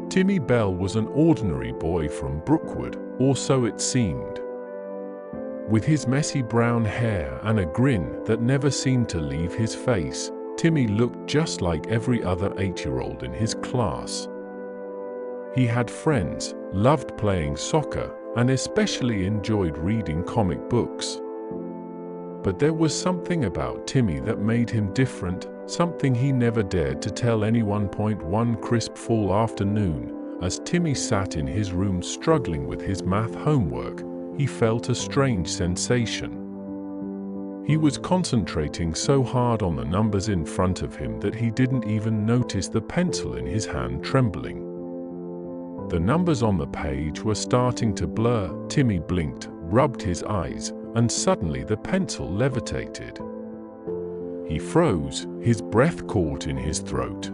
Timmy Bell was an ordinary boy from Brookwood, or so it seemed. With his messy brown hair and a grin that never seemed to leave his face, Timmy looked just like every other 8-year-old in his class. He had friends, loved playing soccer, and especially enjoyed reading comic books. But there was something about Timmy that made him different, something he never dared to tell anyone. One crisp fall afternoon, as Timmy sat in his room struggling with his math homework, he felt a strange sensation. He was concentrating so hard on the numbers in front of him that he didn't even notice the pencil in his hand trembling. The numbers on the page were starting to blur. Timmy blinked, rubbed his eyes, and suddenly the pencil levitated. He froze, his breath caught in his throat.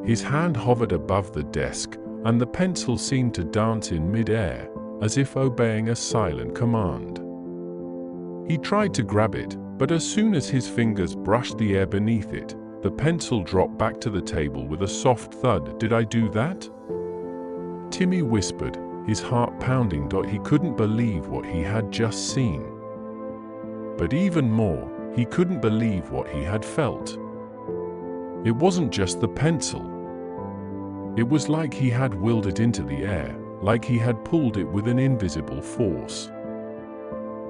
His hand hovered above the desk, and the pencil seemed to dance in mid-air, as if obeying a silent command. He tried to grab it, but as soon as his fingers brushed the air beneath it, the pencil dropped back to the table with a soft thud. "Did I do that?" Timmy whispered, his heart pounding. He couldn't believe what he had just seen. But even more, he couldn't believe what he had felt. It wasn't just the pencil. It was like he had willed it into the air, like he had pulled it with an invisible force.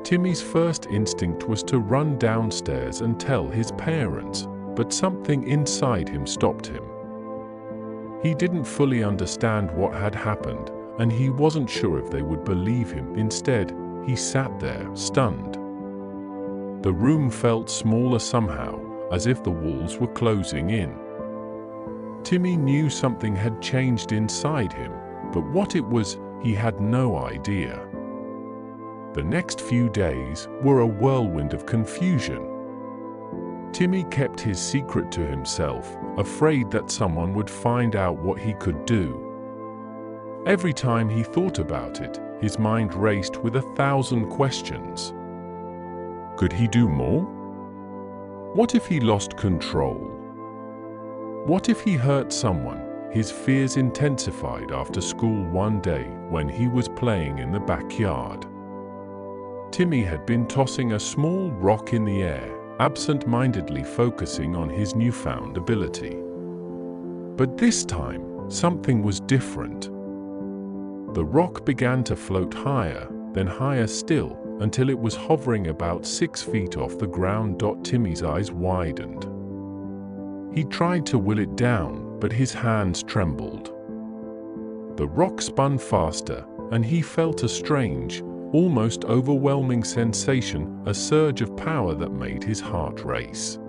Timmy's first instinct was to run downstairs and tell his parents, but something inside him stopped him. He didn't fully understand what had happened, and he wasn't sure if they would believe him. Instead, he sat there, stunned. The room felt smaller somehow, as if the walls were closing in. Timmy knew something had changed inside him, but what it was, he had no idea. The next few days were a whirlwind of confusion. Timmy kept his secret to himself, afraid that someone would find out what he could do. Every time he thought about it, his mind raced with 1,000 questions. Could he do more? What if he lost control? What if he hurt someone? His fears intensified after school one day when he was playing in the backyard. Timmy had been tossing a small rock in the air, absent-mindedly focusing on his newfound ability. But this time, something was different. The rock began to float higher, then higher still, until it was hovering about 6 feet off the ground. Timmy's eyes widened. He tried to will it down, but his hands trembled. The rock spun faster, and he felt a strange, almost overwhelming sensation, a surge of power that made his heart race.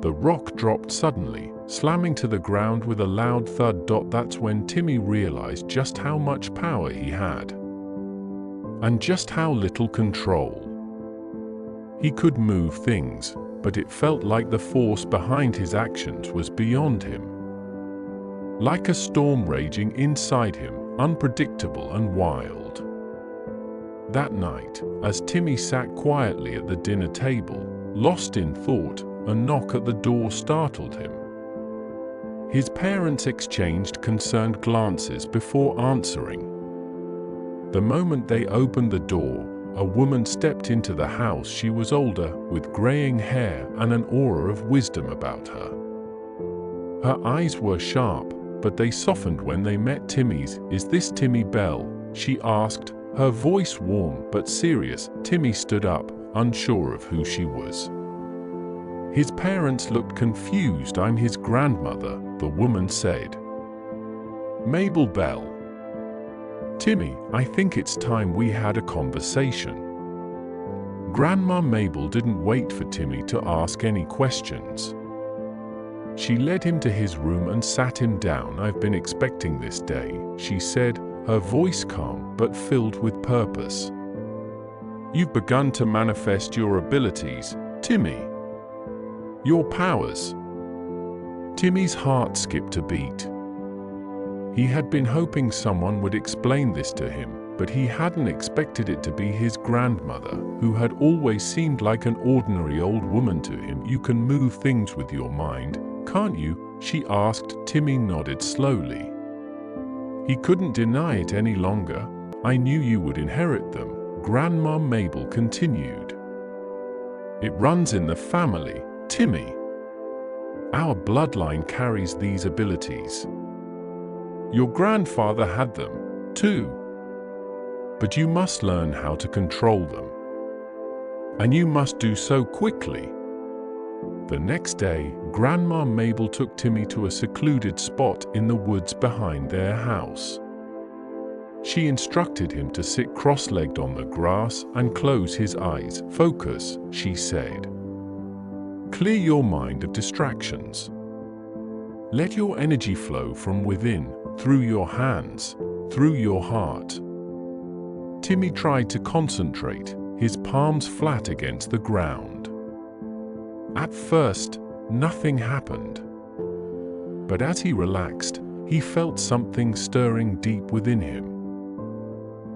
The rock dropped suddenly, slamming to the ground with a loud thud. That's when Timmy realized just how much power he had, and just how little control. He could move things, but it felt like the force behind his actions was beyond him. Like a storm raging inside him, unpredictable and wild. That night, as Timmy sat quietly at the dinner table, lost in thought, a knock at the door startled him. His parents exchanged concerned glances before answering. The moment they opened the door, a woman stepped into the house. She was older, with graying hair and an aura of wisdom about her. Her eyes were sharp, but they softened when they met Timmy's. "Is this Timmy Bell?" she asked, her voice warm but serious. Timmy stood up, unsure of who she was. His parents looked confused. "I'm his grandmother," the woman said. "Mabel Bell." "Timmy, I think it's time we had a conversation." Grandma Mabel didn't wait for Timmy to ask any questions. She led him to his room and sat him down. "I've been expecting this day," she said, her voice calm but filled with purpose. "You've begun to manifest your abilities, Timmy. Your powers." Timmy's heart skipped a beat. He had been hoping someone would explain this to him, but he hadn't expected it to be his grandmother, who had always seemed like an ordinary old woman to him. "You can move things with your mind, can't you?" she asked. Timmy nodded slowly. He couldn't deny it any longer. I knew you would inherit them, Grandma Mabel continued. It runs in the family, Timmy. Our bloodline carries these abilities. Your grandfather had them, too. But you must learn how to control them. And you must do so quickly. The next day, Grandma Mabel took Timmy to a secluded spot in the woods behind their house. She instructed him to sit cross-legged on the grass and close his eyes. Focus, she said. Clear your mind of distractions. Let your energy flow from within, through your hands, through your heart. Timmy tried to concentrate, his palms flat against the ground. At first, nothing happened. But as he relaxed, he felt something stirring deep within him.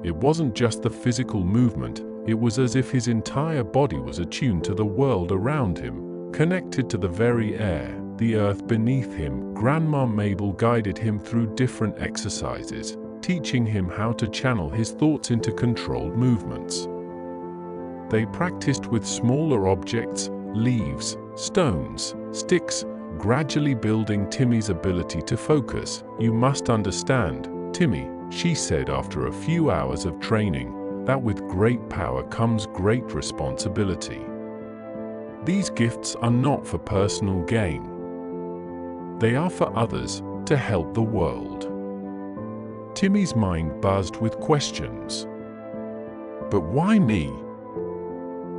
It wasn't just the physical movement, it was as if his entire body was attuned to the world around him, connected to the very air, the earth beneath him. Grandma Mabel guided him through different exercises, teaching him how to channel his thoughts into controlled movements. They practiced with smaller objects, leaves, stones, sticks, gradually building Timmy's ability to focus. You must understand, Timmy, she said after a few hours of training, that with great power comes great responsibility. These gifts are not for personal gain. They are for others, to help the world. Timmy's mind buzzed with questions. But why me?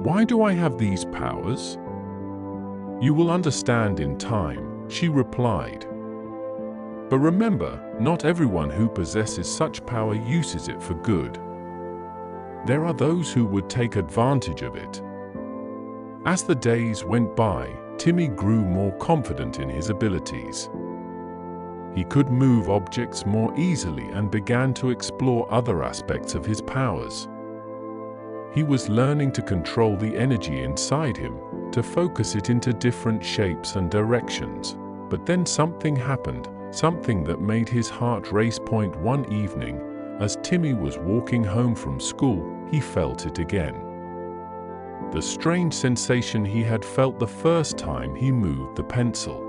Why do I have these powers? You will understand in time, she replied. But remember, not everyone who possesses such power uses it for good. There are those who would take advantage of it. As the days went by, Timmy grew more confident in his abilities. He could move objects more easily and began to explore other aspects of his powers. He was learning to control the energy inside him, to focus it into different shapes and directions. But then something happened, something that made his heart race. One evening, as Timmy was walking home from school, he felt it again. The strange sensation he had felt the first time he moved the pencil.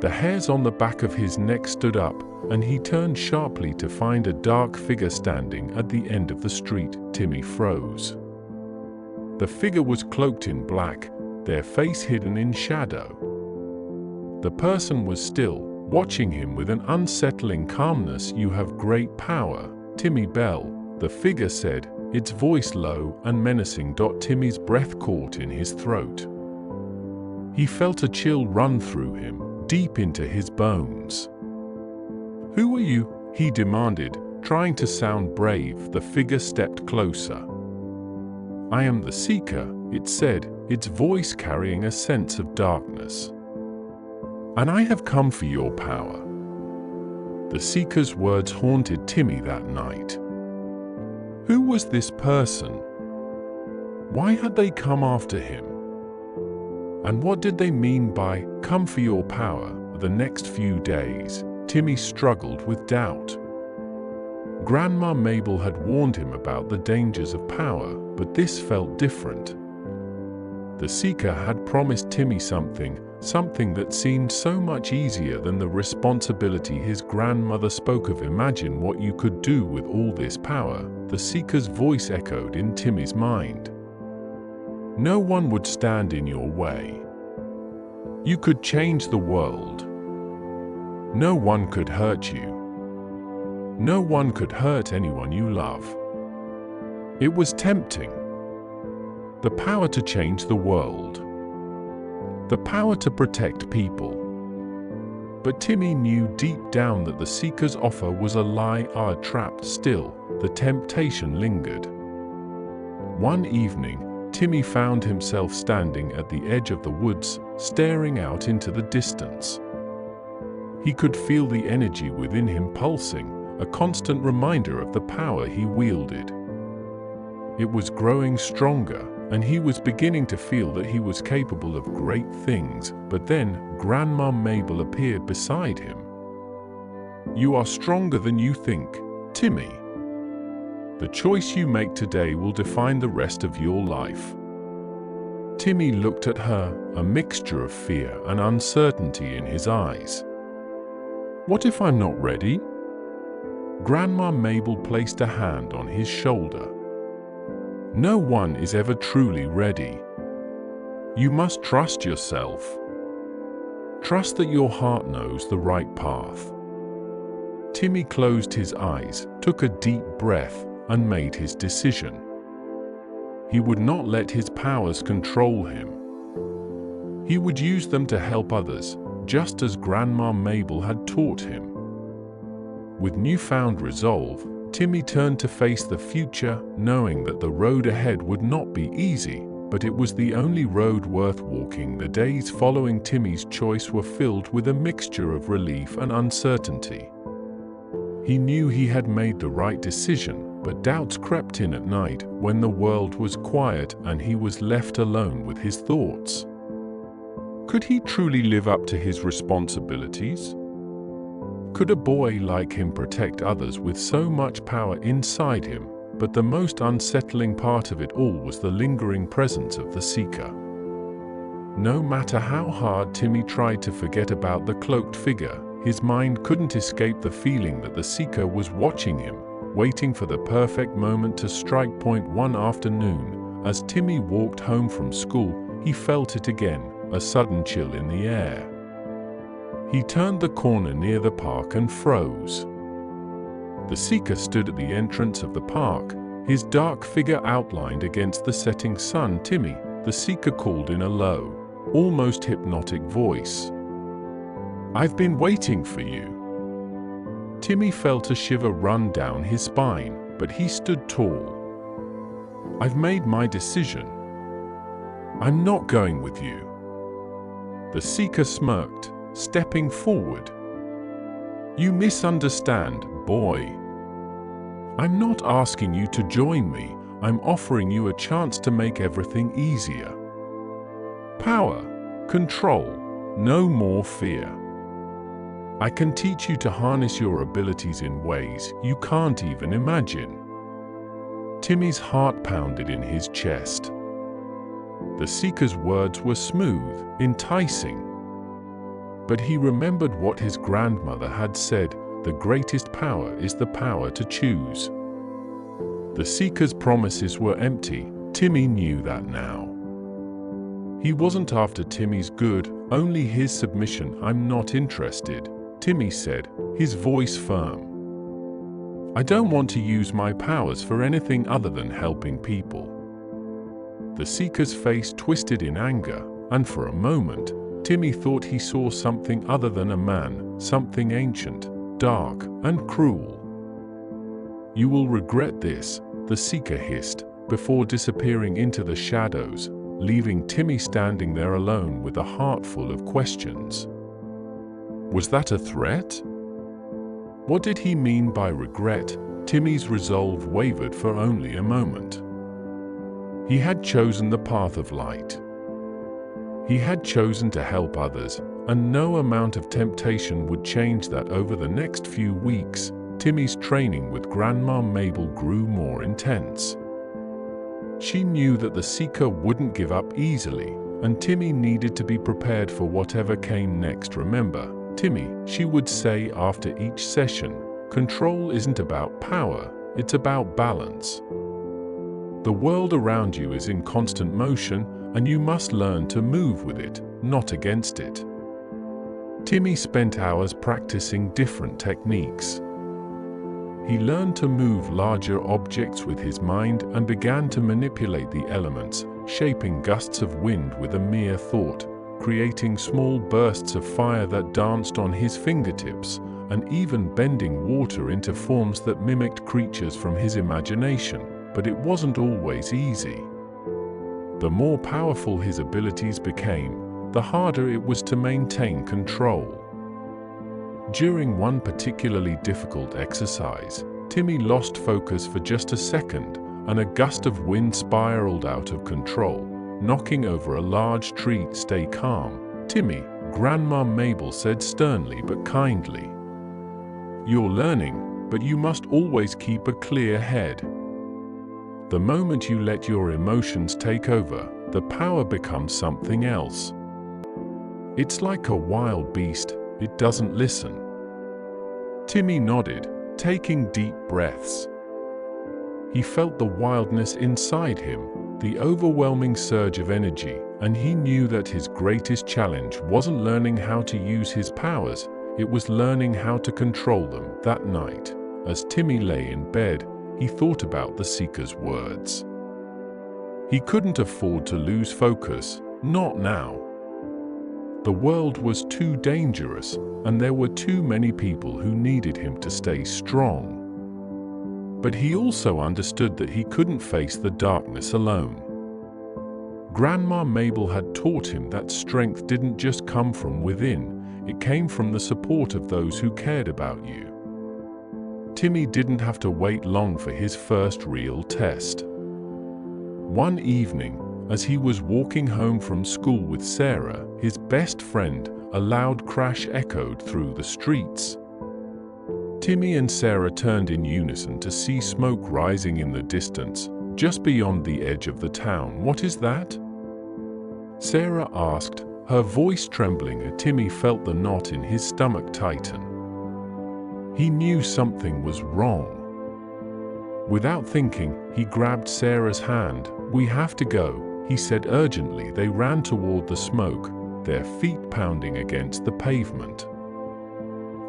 The hairs on the back of his neck stood up, and he turned sharply to find a dark figure standing at the end of the street. Timmy froze. The figure was cloaked in black, their face hidden in shadow. The person was still, watching him with an unsettling calmness. You have great power, Timmy Bell, the figure said, its voice low and menacing. Timmy's breath caught in his throat. He felt a chill run through him, deep into his bones. Who are you? He demanded, trying to sound brave. The figure stepped closer. I am the Seeker, it said, its voice carrying a sense of darkness. And I have come for your power. The Seeker's words haunted Timmy that night. Who was this person? Why had they come after him? And what did they mean by, come for your power? The next few days, Timmy struggled with doubt. Grandma Mabel had warned him about the dangers of power, but this felt different. The Seeker had promised Timmy something that seemed so much easier than the responsibility his grandmother spoke of. Imagine what you could do with all this power, the Seeker's voice echoed in Timmy's mind. No one would stand in your way. You could change the world. No one could hurt you. No one could hurt anyone you love. It was tempting. The power to change the world. The power to protect people. But Timmy knew deep down that the Seeker's offer was a lie, a trap. Still, the temptation lingered. One evening, Timmy found himself standing at the edge of the woods, staring out into the distance. He could feel the energy within him pulsing, a constant reminder of the power he wielded. It was growing stronger, and he was beginning to feel that he was capable of great things, but then Grandma Mabel appeared beside him. "You are stronger than you think, Timmy. The choice you make today will define the rest of your life." Timmy looked at her, a mixture of fear and uncertainty in his eyes. "What if I'm not ready?" Grandma Mabel placed a hand on his shoulder. "No one is ever truly ready. You must trust yourself. Trust that your heart knows the right path." Timmy closed his eyes, took a deep breath, and made his decision. He would not let his powers control him. He would use them to help others, just as Grandma Mabel had taught him. With newfound resolve, Timmy turned to face the future, knowing that the road ahead would not be easy, but it was the only road worth walking. The days following Timmy's choice were filled with a mixture of relief and uncertainty. He knew he had made the right decision, but doubts crept in at night when the world was quiet and he was left alone with his thoughts. Could he truly live up to his responsibilities? Could a boy like him protect others with so much power inside him? But the most unsettling part of it all was the lingering presence of the Seeker. No matter how hard Timmy tried to forget about the cloaked figure, his mind couldn't escape the feeling that the Seeker was watching him, waiting for the perfect moment to strike. One afternoon, as Timmy walked home from school, he felt it again, a sudden chill in the air. He turned the corner near the park and froze. The Seeker stood at the entrance of the park, his dark figure outlined against the setting sun. "Timmy," the Seeker called in a low, almost hypnotic voice. "I've been waiting for you." Timmy felt a shiver run down his spine, but he stood tall. "I've made my decision. I'm not going with you." The Seeker smirked, stepping forward. "You misunderstand, boy. I'm not asking you to join me, I'm offering you a chance to make everything easier. Power, control, no more fear. I can teach you to harness your abilities in ways you can't even imagine." Timmy's heart pounded in his chest. The Seeker's words were smooth, enticing. But he remembered what his grandmother had said, the greatest power is the power to choose. The Seeker's promises were empty. Timmy knew that now. He wasn't after Timmy's good, only his submission. "I'm not interested," Timmy said, his voice firm. "I don't want to use my powers for anything other than helping people." The Seeker's face twisted in anger, and for a moment, Timmy thought he saw something other than a man, something ancient, dark, and cruel. "You will regret this," the Seeker hissed, before disappearing into the shadows, leaving Timmy standing there alone with a heart full of questions. Was that a threat? What did he mean by regret? Timmy's resolve wavered for only a moment. He had chosen the path of light. He had chosen to help others, and no amount of temptation would change that. Over the next few weeks, Timmy's training with Grandma Mabel grew more intense. She knew that the Seeker wouldn't give up easily, and Timmy needed to be prepared for whatever came next. "Remember, Timmy," she would say after each session, "control isn't about power, it's about balance. The world around you is in constant motion, and you must learn to move with it, not against it." Timmy spent hours practicing different techniques. He learned to move larger objects with his mind and began to manipulate the elements, shaping gusts of wind with a mere thought, creating small bursts of fire that danced on his fingertips, and even bending water into forms that mimicked creatures from his imagination. But it wasn't always easy. The more powerful his abilities became, the harder it was to maintain control. During one particularly difficult exercise, Timmy lost focus for just a second, and a gust of wind spiraled out of control, knocking over a large tree. "Stay calm, Timmy," Grandma Mabel said sternly but kindly. "You're learning, but you must always keep a clear head. The moment you let your emotions take over, the power becomes something else. It's like a wild beast, it doesn't listen." Timmy nodded, taking deep breaths. He felt the wildness inside him, the overwhelming surge of energy, and he knew that his greatest challenge wasn't learning how to use his powers, it was learning how to control them. That night, as Timmy lay in bed, he thought about the Seeker's words. He couldn't afford to lose focus, not now. The world was too dangerous, and there were too many people who needed him to stay strong. But he also understood that he couldn't face the darkness alone. Grandma Mabel had taught him that strength didn't just come from within, it came from the support of those who cared about you. Timmy didn't have to wait long for his first real test. One evening, as he was walking home from school with Sarah, his best friend, a loud crash echoed through the streets. Timmy and Sarah turned in unison to see smoke rising in the distance, just beyond the edge of the town. "What is that?" Sarah asked, her voice trembling as Timmy felt the knot in his stomach tighten. He knew something was wrong. Without thinking, he grabbed Sarah's hand. "We have to go," he said urgently. They ran toward the smoke, their feet pounding against the pavement.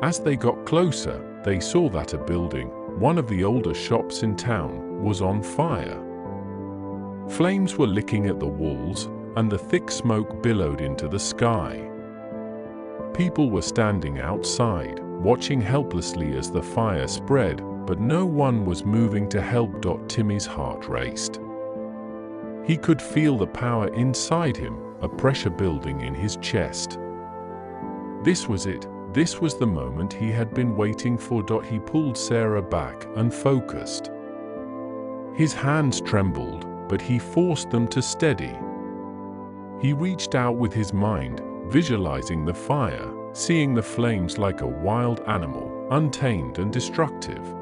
As they got closer, they saw that a building, one of the older shops in town, was on fire. Flames were licking at the walls, and the thick smoke billowed into the sky. People were standing outside, watching helplessly as the fire spread, but no one was moving to help. Timmy's heart raced. He could feel the power inside him, a pressure building in his chest. This was it. This was the moment he had been waiting for. He pulled Sarah back and focused. His hands trembled, but he forced them to steady. He reached out with his mind, visualizing the fire, seeing the flames like a wild animal, untamed and destructive.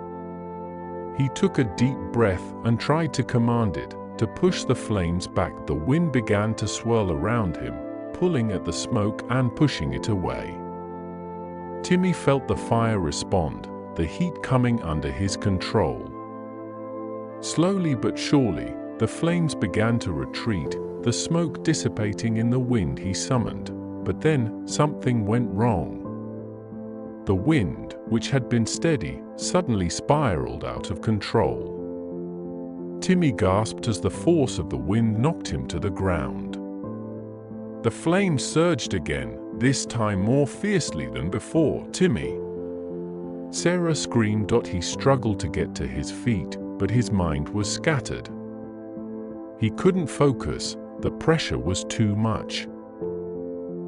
He took a deep breath and tried to command it to push the flames back. The wind began to swirl around him, pulling at the smoke and pushing it away. Timmy felt the fire respond, the heat coming under his control. Slowly but surely, the flames began to retreat, the smoke dissipating in the wind he summoned. But then, something went wrong. The wind, which had been steady, suddenly spiraled out of control. Timmy gasped as the force of the wind knocked him to the ground. The flames surged again, this time more fiercely than before. "Timmy!" Sarah screamed. He struggled to get to his feet, but his mind was scattered. He couldn't focus, the pressure was too much.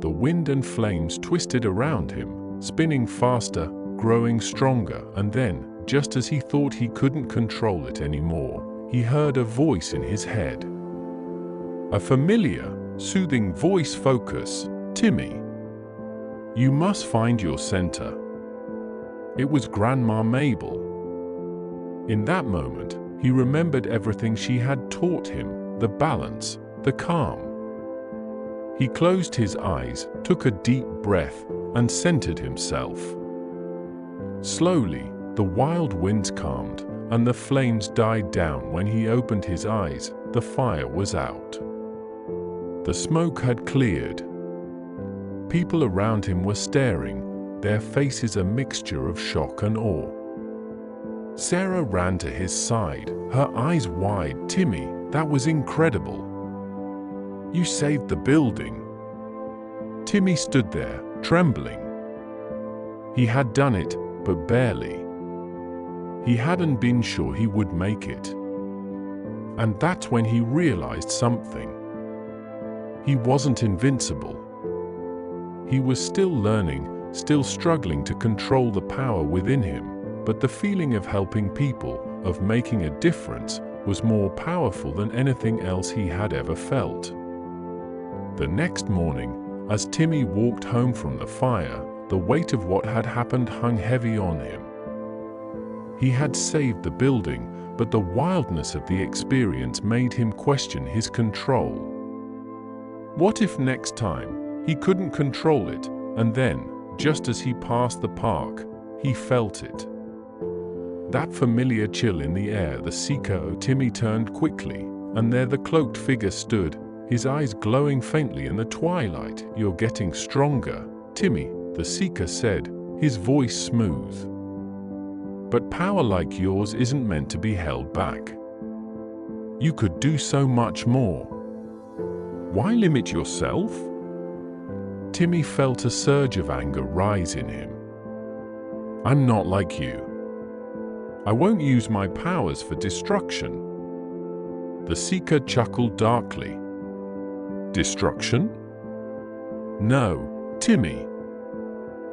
The wind and flames twisted around him, spinning faster, growing stronger, and then, just as he thought he couldn't control it anymore, he heard a voice in his head. A familiar, soothing voice. "Focus, Timmy. You must find your center." It was Grandma Mabel. In that moment, he remembered everything she had taught him, the balance, the calm. He closed his eyes, took a deep breath, and centered himself. Slowly, the wild winds calmed, and the flames died down. When he opened his eyes, the fire was out. The smoke had cleared. People around him were staring, their faces a mixture of shock and awe. Sarah ran to his side, her eyes wide. "Timmy, that was incredible. You saved the building." Timmy stood there, trembling. He had done it, but barely. He hadn't been sure he would make it. And that's when he realized something. He wasn't invincible. He was still learning, still struggling to control the power within him, but the feeling of helping people, of making a difference, was more powerful than anything else he had ever felt. The next morning, as Timmy walked home from the fire, the weight of what had happened hung heavy on him. He had saved the building, but the wildness of the experience made him question his control. What if next time he couldn't control it, and then, just as he passed the park, he felt it? That familiar chill in the air. The seeker. Timmy turned quickly, and there the cloaked figure stood, his eyes glowing faintly in the twilight. "You're getting stronger, Timmy," the seeker said, his voice smooth. "But power like yours isn't meant to be held back. You could do so much more. Why limit yourself?" Timmy felt a surge of anger rise in him. "I'm not like you. I won't use my powers for destruction." The seeker chuckled darkly. "Destruction? No, Timmy.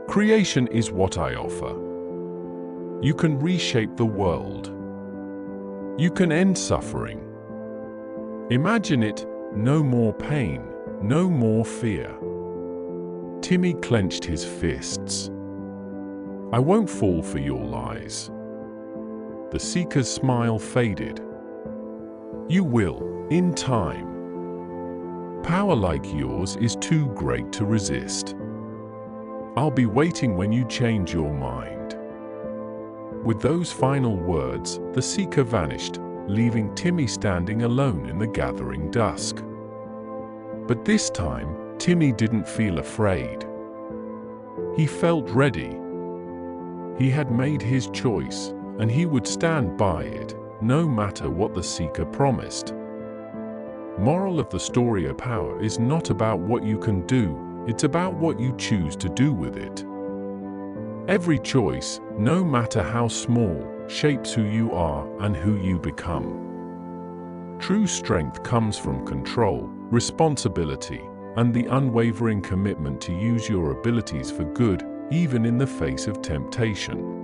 Creation is what I offer. You can reshape the world. You can end suffering. Imagine it, no more pain, no more fear." Timmy clenched his fists. "I won't fall for your lies." The seeker's smile faded. "You will, in time. Power like yours is too great to resist. I'll be waiting when you change your mind." With those final words, the seeker vanished, leaving Timmy standing alone in the gathering dusk. But this time, Timmy didn't feel afraid. He felt ready. He had made his choice, and he would stand by it, no matter what the seeker promised. Moral of the story: power is not about what you can do, it's about what you choose to do with it. Every choice, no matter how small, shapes who you are and who you become. True strength comes from control, responsibility, and the unwavering commitment to use your abilities for good, even in the face of temptation.